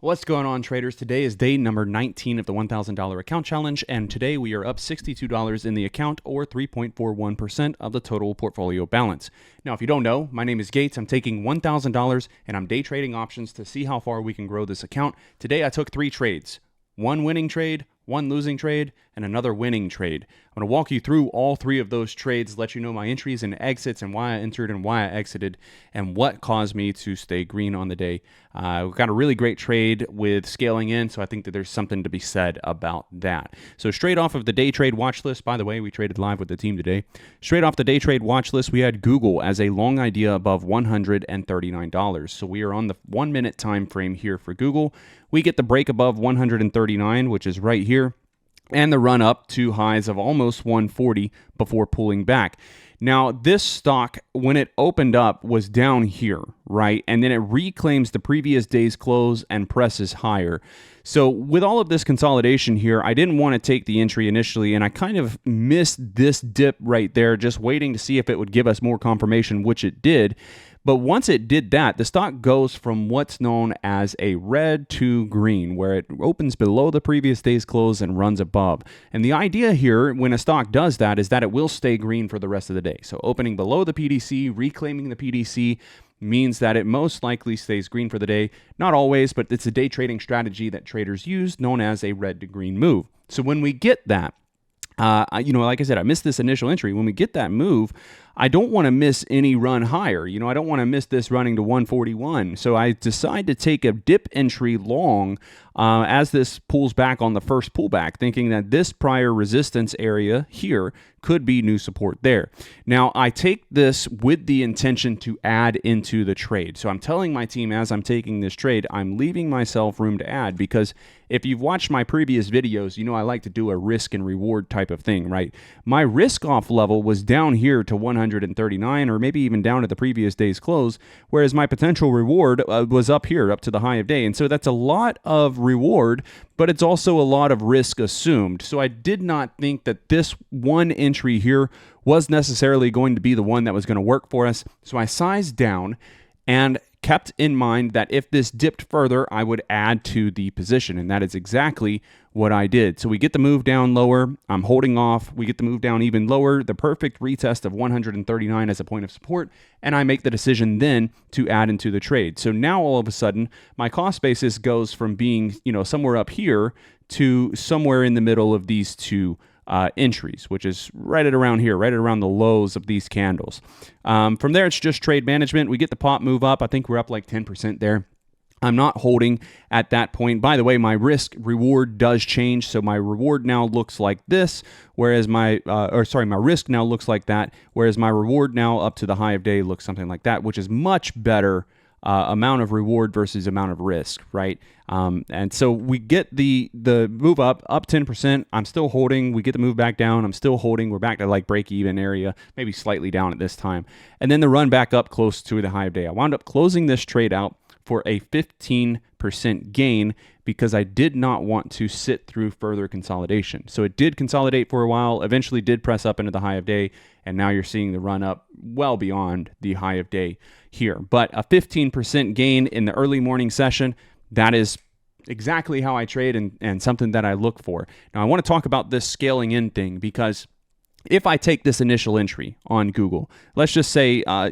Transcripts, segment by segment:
What's going on, traders? Today is day number 19 of the $1,000 account challenge, and today we are up $62 in the account, or 3.41% of the total portfolio balance. Now, if you don't know, my name is Gates. I'm taking $1,000 and I'm day trading options to see how far we can grow this account. Today I took 3 trades, 1 winning trade, 1 losing trade, and another winning trade. I'm going to walk you through all 3 of those trades, let you know my entries and exits and why I entered and why I exited and what caused me to stay green on the day. We've got a really great trade with scaling in, so I think that there's something to be said about that. So straight off of the day trade watch list, by the way, we traded live with the team today. Straight off the day trade watch list, we had Google as a long idea above $139. So we are on the 1 minute time frame here for Google. We get the break above 139, which is right here, and the run up to highs of almost 140 before pulling back. Now, this stock, when it opened up, was down here, right? And then it reclaims the previous day's close and presses higher. So with all of this consolidation here, I didn't want to take the entry initially, and I kind of missed this dip right there, just waiting to see if it would give us more confirmation, which it did. But once it did that, the stock goes from what's known as a red to green, where it opens below the previous day's close and runs above. And the idea here, when a stock does that, is that it will stay green for the rest of the day. So opening below the PDC, reclaiming the PDC, means that it most likely stays green for the day. Not always, but it's a day trading strategy that traders use, known as a red to green move. So when we get that, like I said, I missed this initial entry. When we get that move, I don't want to miss any run higher. I don't want to miss this running to 141. So I decide to take a dip entry long as this pulls back on the first pullback, thinking that this prior resistance area here could be new support there. Now, I take this with the intention to add into the trade. So I'm telling my team as I'm taking this trade, I'm leaving myself room to add, because if you've watched my previous videos, I like to do a risk and reward type of thing, right? My risk off level was down here to 139, or maybe even down to the previous day's close, whereas my potential reward was up here, up to the high of day. And so that's a lot of reward, but it's also a lot of risk assumed. So I did not think that this one entry here was necessarily going to be the one that was going to work for us. So I sized down and kept in mind that if this dipped further, I would add to the position, and that is exactly what I did. So we get the move down lower, I'm holding off, we get the move down even lower, the perfect retest of 139 as a point of support, and I make the decision then to add into the trade. So now all of a sudden, my cost basis goes from being, somewhere up here to somewhere in the middle of these two entries, which is right at around here, right at around the lows of these candles. From there, it's just trade management. We get the pop move up. I think we're up like 10% there. I'm not holding at that point. By the way, my risk reward does change. So my reward now looks like this, whereas my risk now looks like that, whereas my reward now up to the high of day looks something like that, which is much better amount of reward versus amount of risk, right? And so we get the move up 10%. I'm still holding. We get the move back down. I'm still holding. We're back to like break even area, maybe slightly down at this time. And then the run back up close to the high of day. I wound up closing this trade out for a 15% gain because I did not want to sit through further consolidation. So it did consolidate for a while, eventually did press up into the high of day, and now you're seeing the run up well beyond the high of day here. But a 15% gain in the early morning session, that is exactly how I trade and something that I look for. Now, I want to talk about this scaling in thing, because if I take this initial entry on Google, let's just say, I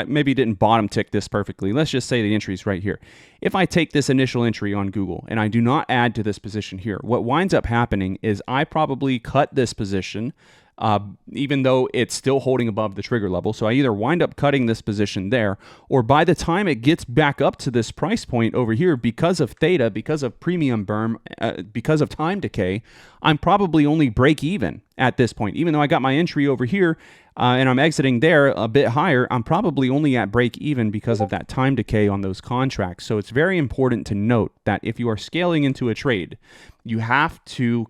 maybe didn't bottom tick this perfectly. Let's just say the entry is right here. If I take this initial entry on Google and I do not add to this position here, what winds up happening is I probably cut this position, even though it's still holding above the trigger level. So I either wind up cutting this position there, or by the time it gets back up to this price point over here, because of theta, because of premium berm, because of time decay, I'm probably only break even at this point. Even though I got my entry over here and I'm exiting there a bit higher, I'm probably only at break even because of that time decay on those contracts. So it's very important to note that if you are scaling into a trade, you have to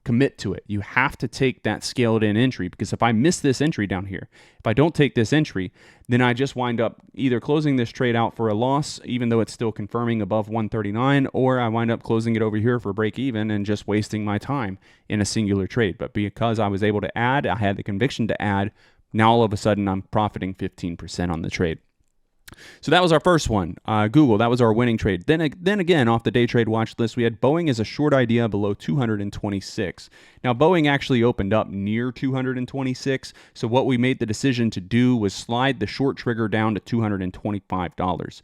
commit to it. You have to take that scaled in entry, because if I miss this entry down here, if I don't take this entry, then I just wind up either closing this trade out for a loss, even though it's still confirming above 139, or I wind up closing it over here for break even and just wasting my time in a singular trade. But because I was able to add, I had the conviction to add, now all of a sudden I'm profiting 15% on the trade. So that was our first one. Google, that was our winning trade. Then again, off the day trade watch list, we had Boeing as a short idea below 226. Now, Boeing actually opened up near 226. So what we made the decision to do was slide the short trigger down to $225.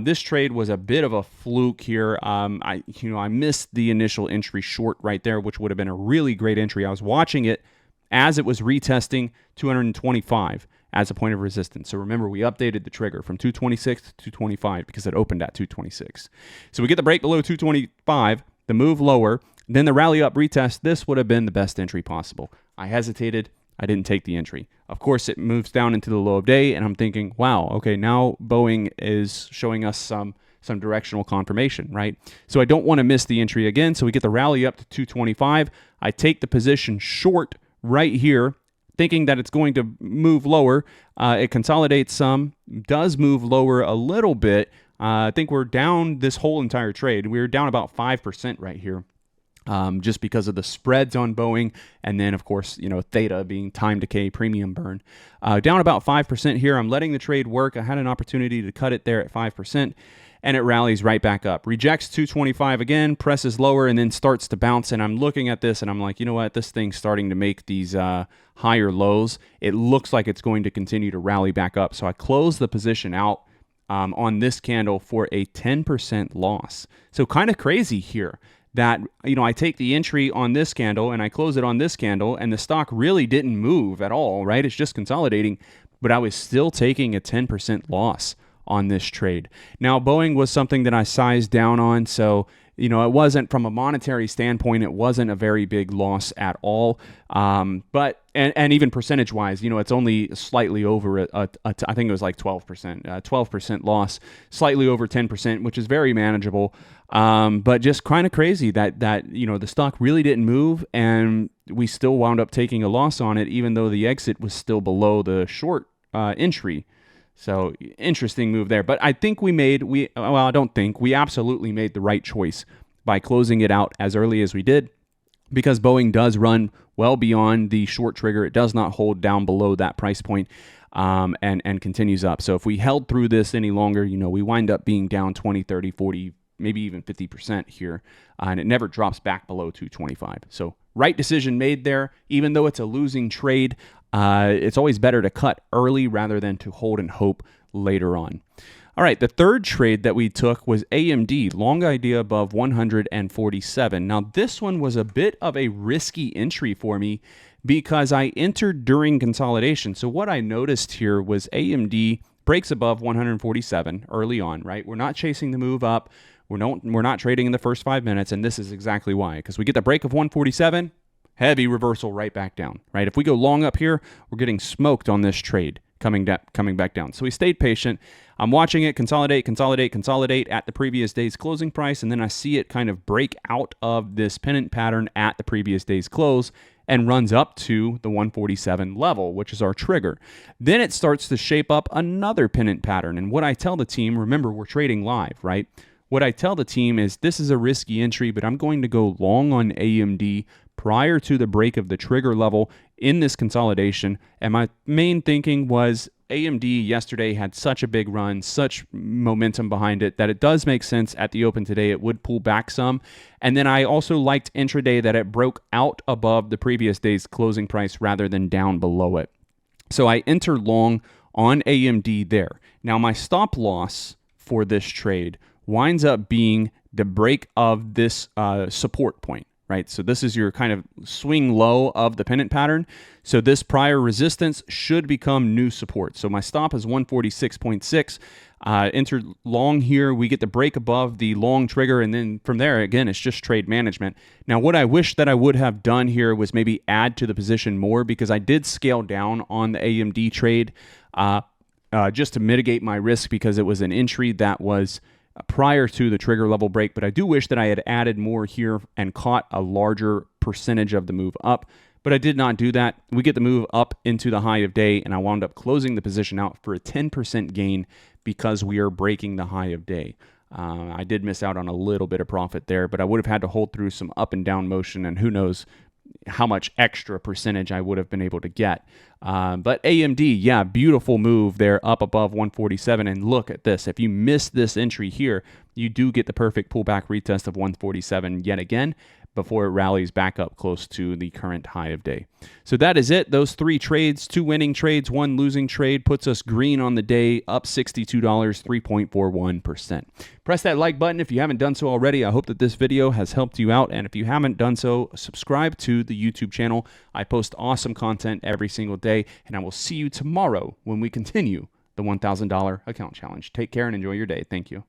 This trade was a bit of a fluke here. I missed the initial entry short right there, which would have been a really great entry. I was watching it as it was retesting 225 as a point of resistance. So remember, we updated the trigger from 226 to 225 because it opened at 226. So we get the break below 225, the move lower, then the rally up retest. This would have been the best entry possible. I hesitated. I didn't take the entry. Of course, it moves down into the low of day, and I'm thinking, wow, okay, now Boeing is showing us some directional confirmation, right? So I don't want to miss the entry again. So we get the rally up to 225. I take the position short right here, thinking that it's going to move lower. It consolidates some, does move lower a little bit. I think we're down this whole entire trade. We're down about 5% right here, just because of the spreads on Boeing. And then, of course, theta being time decay premium burn. Down about 5% here. I'm letting the trade work. I had an opportunity to cut it there at 5%. And it rallies right back up. Rejects 225 again, presses lower, and then starts to bounce. And I'm looking at this, and I'm like, you know what? This thing's starting to make these higher lows. It looks like it's going to continue to rally back up. So I close the position out on this candle for a 10% loss. So kind of crazy here that, I take the entry on this candle, and I close it on this candle, and the stock really didn't move at all, right? It's just consolidating. But I was still taking a 10% loss on this trade. Now, Boeing was something that I sized down on, so it wasn't, from a monetary standpoint, it wasn't a very big loss at all. But even percentage wise, it's only slightly over I think it was like 12%, 12% loss, slightly over 10%, which is very manageable. But just kind of crazy that the stock really didn't move, and we still wound up taking a loss on it, even though the exit was still below the short entry. So interesting move there. But I think we absolutely made the right choice by closing it out as early as we did, because Boeing does run well beyond the short trigger. It does not hold down below that price point, and continues up. So if we held through this any longer, we wind up being down 20, 30, 40, maybe even 50% here, and it never drops back below 225. So right decision made there, even though it's a losing trade. It's always better to cut early rather than to hold and hope later on. All right, the third trade that we took was AMD, long idea above 147. Now, this one was a bit of a risky entry for me because I entered during consolidation. So what I noticed here was AMD breaks above 147 early on, right? We're not chasing the move up. We're not trading in the first 5 minutes, and this is exactly why. Because we get the break of 147, heavy reversal right back down, right? If we go long up here, we're getting smoked on this trade coming back down. So we stayed patient. I'm watching it consolidate at the previous day's closing price, and then I see it kind of break out of this pennant pattern at the previous day's close and runs up to the 147 level, which is our trigger. Then it starts to shape up another pennant pattern. And what I tell the team, remember, we're trading live, right? What I tell the team is this is a risky entry, but I'm going to go long on AMD prior to the break of the trigger level in this consolidation. And my main thinking was AMD yesterday had such a big run, such momentum behind it, that it does make sense at the open today it would pull back some. And then I also liked intraday that it broke out above the previous day's closing price rather than down below it. So I enter long on AMD there. Now my stop loss for this trade winds up being the break of this support point. Right, so this is your kind of swing low of the pennant pattern. So this prior resistance should become new support. So my stop is 146.6. Entered long here. We get the break above the long trigger, and then from there, again, it's just trade management. Now, what I wish that I would have done here was maybe add to the position more, because I did scale down on the AMD trade just to mitigate my risk, because it was an entry that was prior to the trigger level break. But I do wish that I had added more here and caught a larger percentage of the move up, but I did not do that. We get the move up into the high of day, and I wound up closing the position out for a 10% gain because we are breaking the high of day. I did miss out on a little bit of profit there, but I would have had to hold through some up and down motion, and who knows, how much extra percentage I would have been able to get. But AMD, yeah, beautiful move there up above 147. And look at this. If you miss this entry here, you do get the perfect pullback retest of 147 yet again before it rallies back up close to the current high of day. So that is it. Those 3 trades, 2 winning trades, 1 losing trade, puts us green on the day, up $62, 3.41%. Press that like button if you haven't done so already. I hope that this video has helped you out. And if you haven't done so, subscribe to the YouTube channel. I post awesome content every single day, and I will see you tomorrow when we continue the $1,000 account challenge. Take care and enjoy your day. Thank you.